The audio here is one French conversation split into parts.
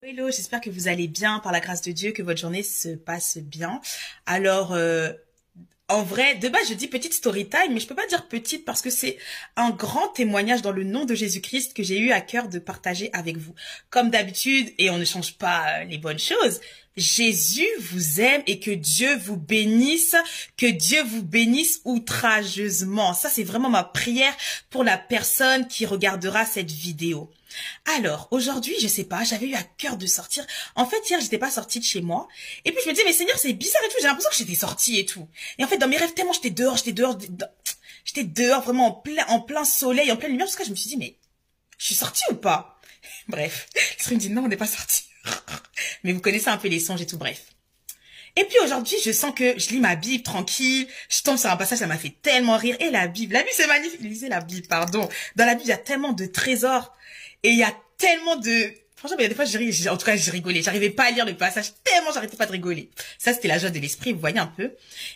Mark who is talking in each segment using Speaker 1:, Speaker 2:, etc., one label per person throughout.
Speaker 1: Hello, j'espère que vous allez bien par la grâce de Dieu, que votre journée se passe bien. Alors, en vrai, de base, je dis petite story time, mais je peux pas dire petite parce que c'est un grand témoignage dans le nom de Jésus-Christ que j'ai eu à cœur de partager avec vous. Comme d'habitude, et on ne change pas les bonnes choses, Jésus vous aime et que Dieu vous bénisse outrageusement. Ça, c'est vraiment ma prière pour la personne qui regardera cette vidéo. Alors, aujourd'hui, je sais pas, j'avais eu à cœur de sortir. En fait, hier, j'étais pas sortie de chez moi. Et puis, je me disais, mais Seigneur, c'est bizarre et tout. J'ai l'impression que j'étais sortie et tout. Et en fait, dans mes rêves, tellement j'étais dehors, vraiment en plein soleil, en pleine lumière. Parce que je me suis dit, mais je suis sortie ou pas? Bref. L'esprit me dit, non, on n'est pas sorti. Mais vous connaissez un peu les songes et tout, bref. Et puis aujourd'hui, je sens que je lis ma Bible tranquille, je tombe sur un passage, ça m'a fait tellement rire. Et la Bible c'est magnifique, lisez la Bible, pardon. Dans la Bible, il y a tellement de trésors et il y a tellement de... Franchement, il y a des fois, en tout cas, j'ai rigolé. J'arrivais pas à lire le passage tellement j'arrêtais pas de rigoler. Ça, c'était la joie de l'esprit, vous voyez un peu.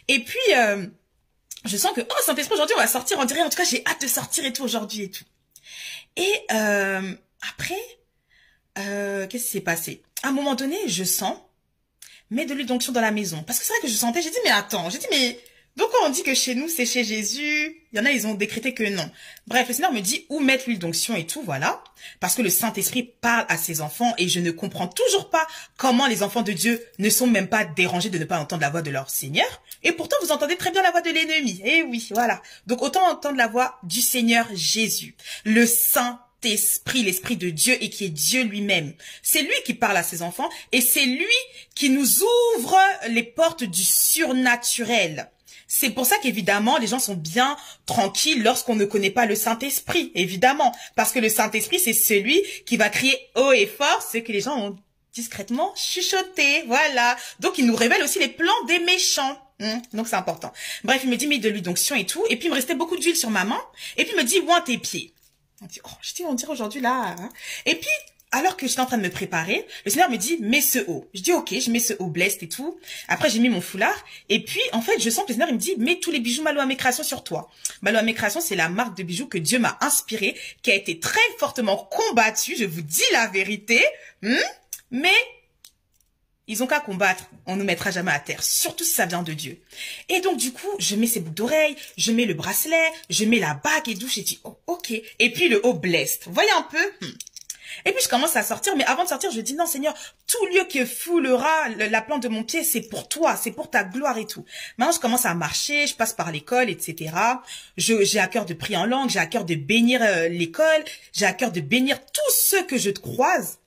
Speaker 1: Et puis, je sens que, oh, Saint-Esprit, aujourd'hui, on va sortir, on dirait, en tout cas, j'ai hâte de sortir et tout aujourd'hui et tout. Et après, qu'est-ce qui s'est passé? À un moment donné, je sens... mets de l'huile d'onction dans la maison. Parce que c'est vrai que je sentais, j'ai dit, mais attends, j'ai dit, mais donc on dit que chez nous, c'est chez Jésus, il y en a, ils ont décrété que non. Bref, le Seigneur me dit où mettre l'huile d'onction et tout, voilà. Parce que le Saint-Esprit parle à ses enfants et je ne comprends toujours pas comment les enfants de Dieu ne sont même pas dérangés de ne pas entendre la voix de leur Seigneur. Et pourtant, vous entendez très bien la voix de l'ennemi. Eh oui, voilà. Donc autant entendre la voix du Seigneur Jésus, le Saint-Esprit, l'Esprit de Dieu et qui est Dieu lui-même. C'est lui qui parle à ses enfants et c'est lui qui nous ouvre les portes du surnaturel. C'est pour ça qu'évidemment, les gens sont bien tranquilles lorsqu'on ne connaît pas le Saint-Esprit, évidemment. Parce que le Saint-Esprit, c'est celui qui va crier haut et fort ce que les gens ont discrètement chuchoté. Voilà. Donc, il nous révèle aussi les plans des méchants. Donc, c'est important. Bref, il me dit, mets de l'huile d'onction et tout. Et puis, il me restait beaucoup d'huile sur ma main. Et puis, il me dit, oins tes pieds. On dit, oh, je dis, on dirait aujourd'hui là. Hein. Et puis, alors que j'étais en train de me préparer, le Seigneur me dit, mets ce haut. Je dis, ok, je mets ce haut blessed et tout. Après, j'ai mis mon foulard. Et puis, en fait, je sens que le Seigneur, il me dit, mets tous les bijoux Malo à mes créations sur toi. Malo à mes créations, c'est la marque de bijoux que Dieu m'a inspirée, qui a été très fortement combattue. Je vous dis la vérité. Mais, ils ont qu'à combattre. On ne mettra jamais à terre. Surtout si ça vient de Dieu. Et donc, du coup, je mets ces boucles d'oreilles, je mets le bracelet, je mets la bague et tout. J'ai dit, oh, ok. Et puis, le haut blessed. Vous voyez un peu? Et puis je commence à sortir, mais avant de sortir, je dis non Seigneur, tout lieu qui foulera la plante de mon pied, c'est pour toi, c'est pour ta gloire et tout. Maintenant, je commence à marcher, je passe par l'école, etc. J'ai à cœur de prier en langue, j'ai à cœur de bénir l'école, j'ai à cœur de bénir tous ceux que je croise.